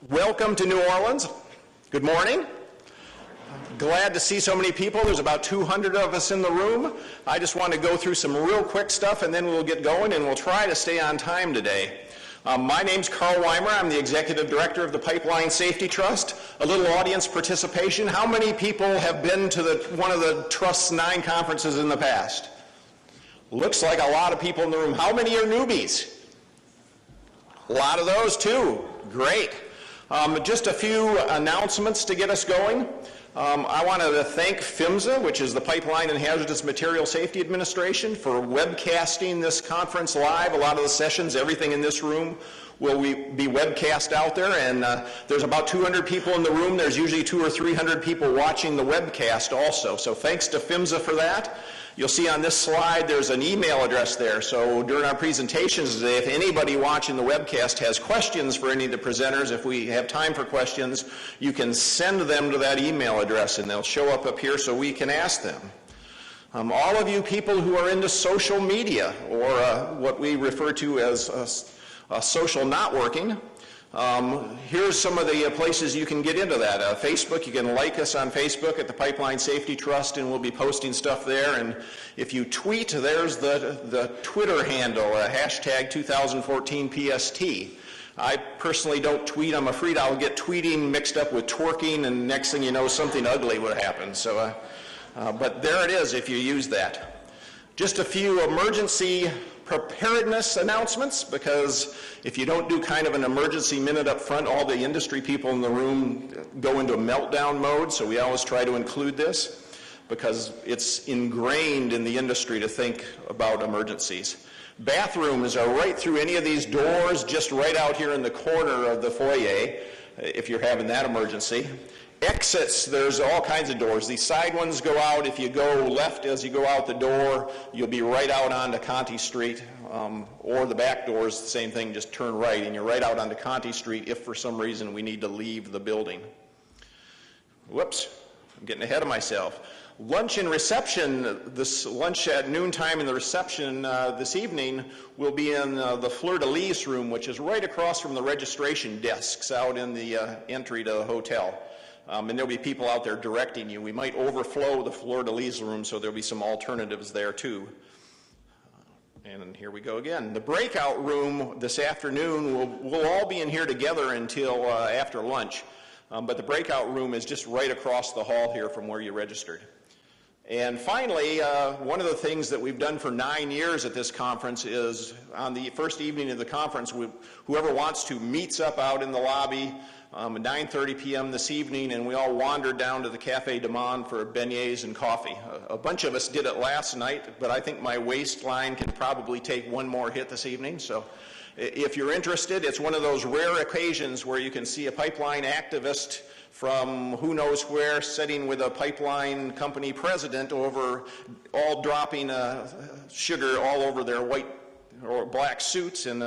Welcome to New Orleans. Good morning. Glad to see so many people. There's about 200 of us in the room. I just want to go through some real quick stuff and then we'll get going, and we'll try to stay on time today. My name's Carl Weimer. I'm the Executive Director of the Pipeline Safety Trust. A little audience participation. How many people have been to one of the Trust's 9 conferences in the past? Looks like a lot of people in the room. How many are newbies? A lot of those too. Great. Just a few announcements to get us going. I wanted to thank PHMSA, which is the Pipeline and Hazardous Material Safety Administration, for webcasting this conference live. A lot of the sessions, everything in this room will be webcast out there, and there's about 200 people in the room. There's usually 200 or 300 people watching the webcast also. So thanks to PHMSA for that. You'll see on this slide there's an email address there. So during our presentations today, if anybody watching the webcast has questions for any of the presenters, if we have time for questions, you can send them to that email address and they'll show up here so we can ask them. All of you people who are into social media, or what we refer to as social networking, here's some of the places you can get into that. Facebook, you can like us on Facebook at the Pipeline Safety Trust, and we'll be posting stuff there. And if you tweet, there's the Twitter handle, hashtag 2014PST. I personally don't tweet. I'm afraid I'll get tweeting mixed up with twerking, and next thing you know, something ugly would happen. So, but there it is if you use that. Just a few emergency preparedness announcements, because if you don't do kind of an emergency minute up front, all the industry people in the room go into a meltdown mode, so we always try to include this because it's ingrained in the industry to think about emergencies. Bathrooms are right through any of these doors, just right out here in the corner of the foyer, if you're having that emergency. Exits, there's all kinds of doors. These side ones go out. If you go left as you go out the door, you'll be right out onto Conti Street, or the back doors, the same thing, just turn right, and you're right out onto Conti Street if for some reason we need to leave the building. Whoops, I'm getting ahead of myself. Lunch and reception, this lunch at noontime and the reception this evening will be in the fleur-de-lis room, which is right across from the registration desks out in the entry to the hotel. And there'll be people out there directing you. We might overflow the fleur-de-lis room, so there'll be some alternatives there too. And here we go again. The breakout room this afternoon, we'll all be in here together until after lunch. But the breakout room is just right across the hall here from where you registered. And finally, one of the things that we've done for 9 years at this conference is on the first evening of the conference, whoever wants to meets up out in the lobby at 9:30 p.m. this evening, and we all wandered down to the Café du Monde for beignets and coffee. A bunch of us did it last night, but I think my waistline can probably take one more hit this evening. So if you're interested, it's one of those rare occasions where you can see a pipeline activist from who knows where sitting with a pipeline company president over, all dropping sugar all over their white or black suits and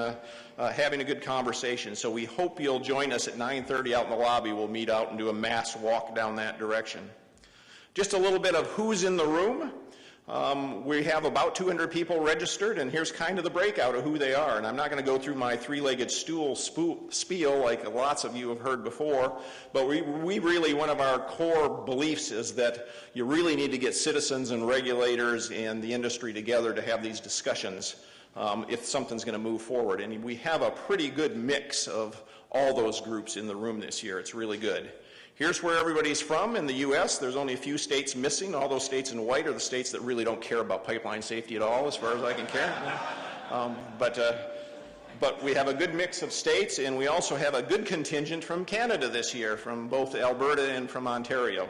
having a good conversation. So we hope you'll join us at 9:30 out in the lobby. We'll meet out and do a mass walk down that direction. Just a little bit of who's in the room. We have about 200 people registered, and here's kind of the breakout of who they are. And I'm not going to go through my three-legged stool spiel like lots of you have heard before, but we really, one of our core beliefs is that you really need to get citizens and regulators and the industry together to have these discussions if something's going to move forward. And we have a pretty good mix of all those groups in the room this year. It's really good. Here's where everybody's from in the U.S. There's only a few states missing. All those states in white are the states that really don't care about pipeline safety at all, as far as I can care. But we have a good mix of states, and we also have a good contingent from Canada this year, from both Alberta and from Ontario.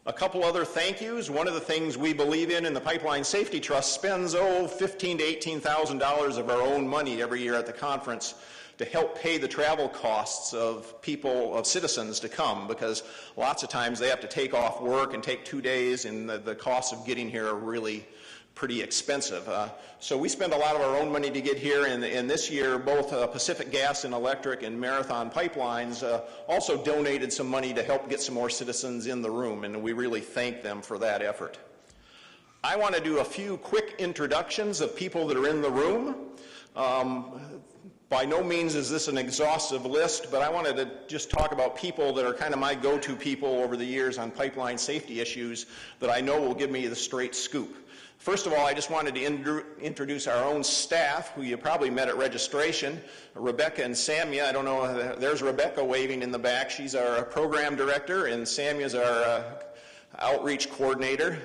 A couple other thank yous. One of the things we believe in the Pipeline Safety Trust spends, $15,000 to $18,000 of our own money every year at the conference to help pay the travel costs of people, of citizens to come, because lots of times they have to take off work and take 2 days, and the costs of getting here are really pretty expensive. So we spend a lot of our own money to get here, and this year both Pacific Gas and Electric and Marathon Pipelines also donated some money to help get some more citizens in the room, and we really thank them for that effort. I want to do a few quick introductions of people that are in the room. By no means is this an exhaustive list, but I wanted to just talk about people that are kind of my go-to people over the years on pipeline safety issues that I know will give me the straight scoop. First of all, I just wanted to introduce our own staff, who you probably met at registration, Rebecca and Samia. I don't know, there's Rebecca waving in the back. She's our program director, and Samia's our outreach coordinator.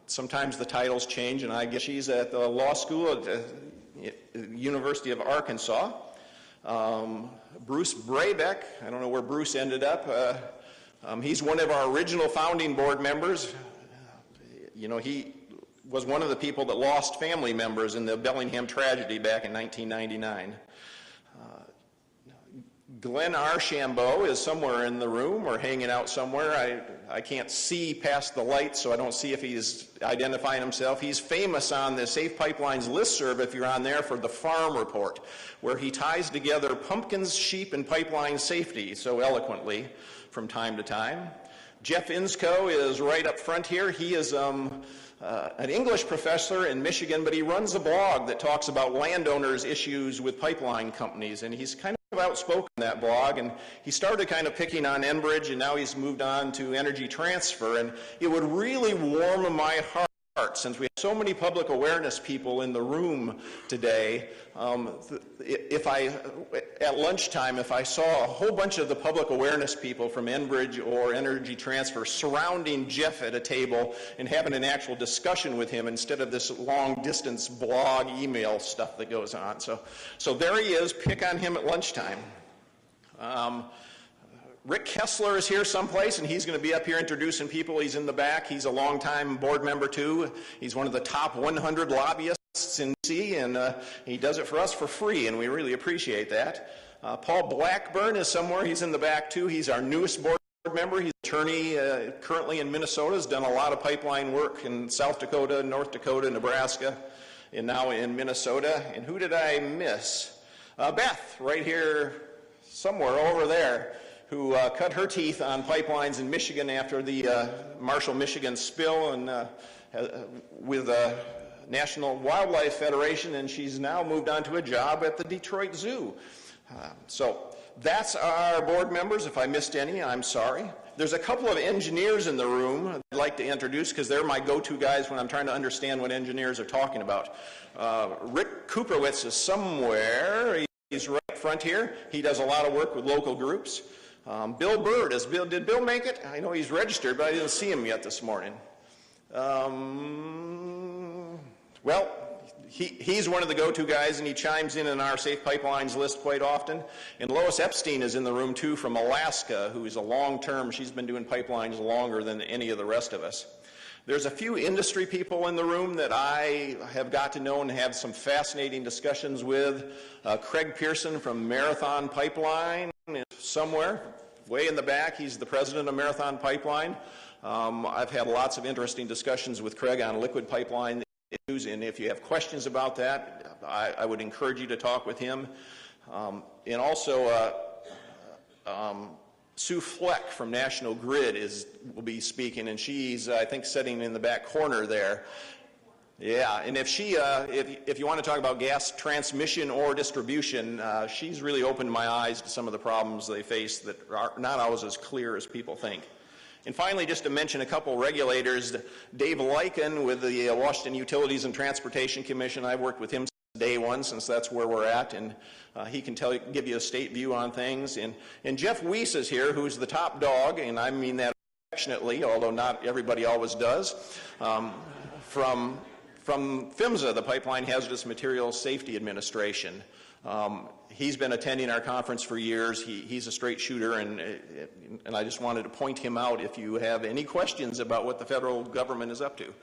Sometimes the titles change, and I guess she's at the law school at the University of Arkansas. Bruce Brabeck, I don't know where Bruce ended up. He's one of our original founding board members. You know, he was one of the people that lost family members in the Bellingham tragedy back in 1999. Glenn Archambault is somewhere in the room or hanging out somewhere. I can't see past the lights, so I don't see if he's identifying himself. He's famous on the Safe Pipelines listserv, if you're on there, for the farm report, where he ties together pumpkins, sheep, and pipeline safety so eloquently from time to time. Jeff Insko is right up front here. He is an English professor in Michigan, but he runs a blog that talks about landowners' issues with pipeline companies, and he's kind of outspoken in that blog, and he started kind of picking on Enbridge, and now he's moved on to Energy Transfer, and it would really warm my heart, since we have so many public awareness people in the room today. At lunchtime, if I saw a whole bunch of the public awareness people from Enbridge or Energy Transfer surrounding Jeff at a table and having an actual discussion with him instead of this long distance blog email stuff that goes on. So there he is, pick on him at lunchtime. Rick Kessler is here someplace, and he's going to be up here introducing people. He's in the back. He's a longtime board member, too. He's one of the top 100 lobbyists in D.C., and he does it for us for free, and we really appreciate that. Paul Blackburn is somewhere. He's in the back, too. He's our newest board member. He's an attorney currently in Minnesota. Has done a lot of pipeline work in South Dakota, North Dakota, Nebraska, and now in Minnesota. And who did I miss? Beth, right here somewhere over there, who cut her teeth on pipelines in Michigan after the Marshall, Michigan spill, and with the National Wildlife Federation, and she's now moved on to a job at the Detroit Zoo. So that's our board members. If I missed any, I'm sorry. There's a couple of engineers in the room I'd like to introduce, because they're my go-to guys when I'm trying to understand what engineers are talking about. Rick Kuprowitz is somewhere. He's right front here. He does a lot of work with local groups. Bill Bird, did Bill make it? I know he's registered, but I didn't see him yet this morning. Well, he's one of the go-to guys, and he chimes in our Safe Pipelines list quite often. And Lois Epstein is in the room, too, from Alaska, who is a long-term, she's been doing pipelines longer than any of the rest of us. There's a few industry people in the room that I have got to know and have some fascinating discussions with. Craig Pearson from Marathon Pipeline, somewhere, way in the back. He's the president of Marathon Pipeline. I've had lots of interesting discussions with Craig on liquid pipeline issues, and if you have questions about that, I would encourage you to talk with him. And also, Sue Fleck from National Grid will be speaking, and she's, I think, sitting in the back corner there. Yeah, and if you want to talk about gas transmission or distribution, she's really opened my eyes to some of the problems they face that are not always as clear as people think. And finally, just to mention a couple regulators, Dave Lyken with the Washington Utilities and Transportation Commission. I've worked with him since day one, since that's where we're at, and he can give you a state view on things. And Jeff Weiss is here, who's the top dog, and I mean that affectionately, although not everybody always does, from PHMSA, the Pipeline Hazardous Materials Safety Administration. He's been attending our conference for years. He's a straight shooter, and I just wanted to point him out if you have any questions about what the federal government is up to.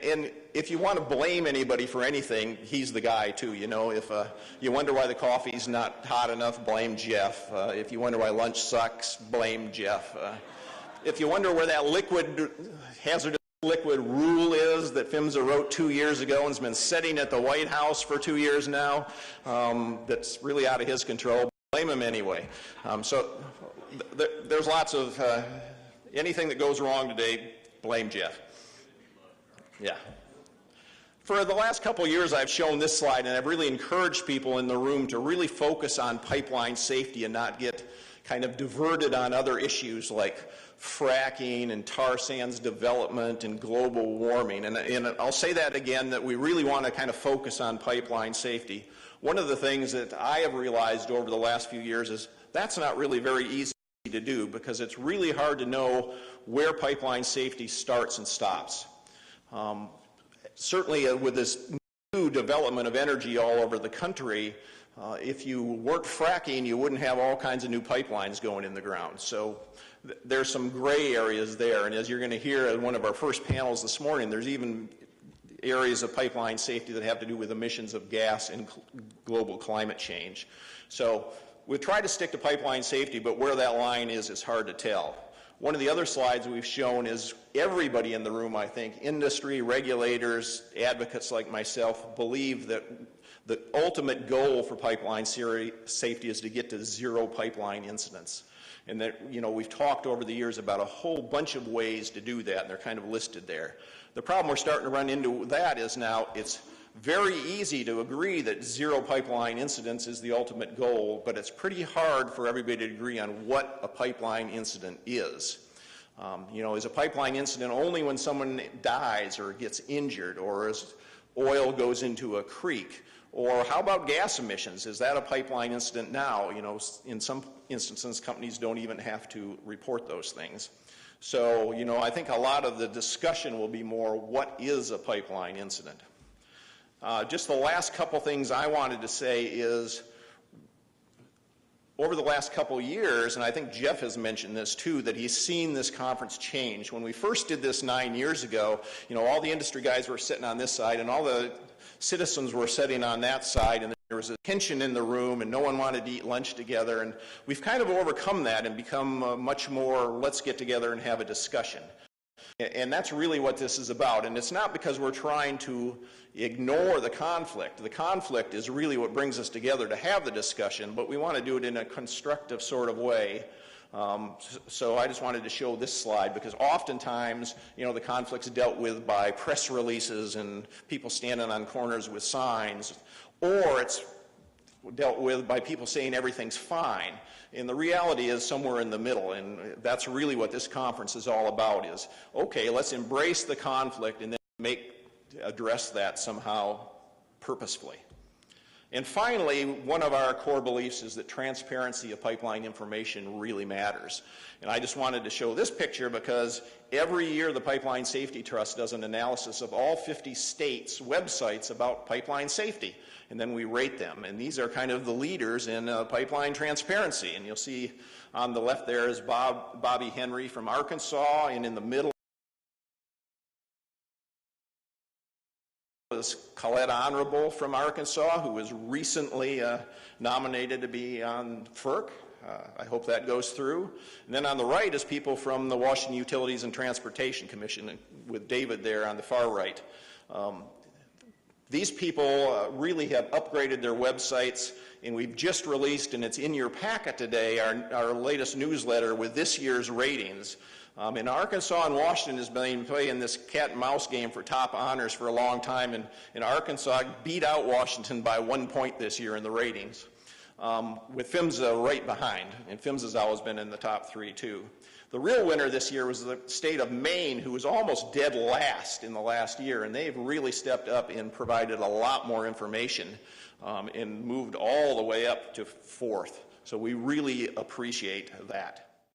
And if you want to blame anybody for anything, he's the guy too. You know, if you wonder why the coffee's not hot enough, blame Jeff. If you wonder why lunch sucks, blame Jeff. If you wonder where that hazardous liquid rule is that PHMSA wrote 2 years ago and has been sitting at the White House for 2 years now, that's really out of his control, blame him anyway. So there's lots of, anything that goes wrong today, blame Jeff. Yeah. For the last couple of years, I've shown this slide, and I've really encouraged people in the room to really focus on pipeline safety and not get kind of diverted on other issues like fracking and tar sands development and global warming. And I'll say that again, that we really want to kind of focus on pipeline safety. One of the things that I have realized over the last few years is that's not really very easy to do, because it's really hard to know where pipeline safety starts and stops. Certainly with this new development of energy all over the country, if you weren't fracking, you wouldn't have all kinds of new pipelines going in the ground. So there's some gray areas there, and as you're going to hear in one of our first panels this morning, there's even areas of pipeline safety that have to do with emissions of gas and global climate change. So we've tried to stick to pipeline safety, but where that line is hard to tell. One of the other slides we've shown is everybody in the room, I think, industry, regulators, advocates like myself, believe that the ultimate goal for pipeline safety is to get to zero pipeline incidents. And that, you know, we've talked over the years about a whole bunch of ways to do that, and they're kind of listed there. The problem we're starting to run into that is now it's very easy to agree that zero pipeline incidents is the ultimate goal, but it's pretty hard for everybody to agree on what a pipeline incident is. You know, is a pipeline incident only when someone dies or gets injured, or as oil goes into a creek? Or how about gas emissions? Is that a pipeline incident now? You know, in some instances, companies don't even have to report those things. So, you know, I think a lot of the discussion will be more, what is a pipeline incident? Just the last couple things I wanted to say is, over the last couple years, and I think Jeff has mentioned this too, that he's seen this conference change. When we first did this 9 years ago, you know, all the industry guys were sitting on this side and all the citizens were sitting on that side, and there was a tension in the room and no one wanted to eat lunch together, and we've kind of overcome that and become much more, let's get together and have a discussion. And that's really what this is about. And it's not because we're trying to ignore the conflict. The conflict is really what brings us together to have the discussion, but we want to do it in a constructive sort of way. So I just wanted to show this slide, because oftentimes, you know, the conflict's dealt with by press releases and people standing on corners with signs, or it's dealt with by people saying everything's fine. And the reality is somewhere in the middle, and that's really what this conference is all about, is, okay, let's embrace the conflict and then address that somehow purposefully. And finally, one of our core beliefs is that transparency of pipeline information really matters. And I just wanted to show this picture because every year the Pipeline Safety Trust does an analysis of all 50 states' websites about pipeline safety, and then we rate them. And these are kind of the leaders in pipeline transparency. And you'll see on the left there is Bobby Henry from Arkansas, and in the middle is Colette Honorable from Arkansas, who was recently nominated to be on FERC. I hope that goes through. And then on the right is people from the Washington Utilities and Transportation Commission, with David there on the far right. These people really have upgraded their websites, and we've just released, and it's in your packet today, our latest newsletter with this year's ratings. In Arkansas and Washington has been playing this cat and mouse game for top honors for a long time, and Arkansas beat out Washington by 1 point this year in the ratings, with PHMSA right behind, and PHMSA's always been in the top 3 too. The real winner this year was the state of Maine, who was almost dead last in the last year, and they've really stepped up and provided a lot more information and moved all the way up to 4th. So we really appreciate that.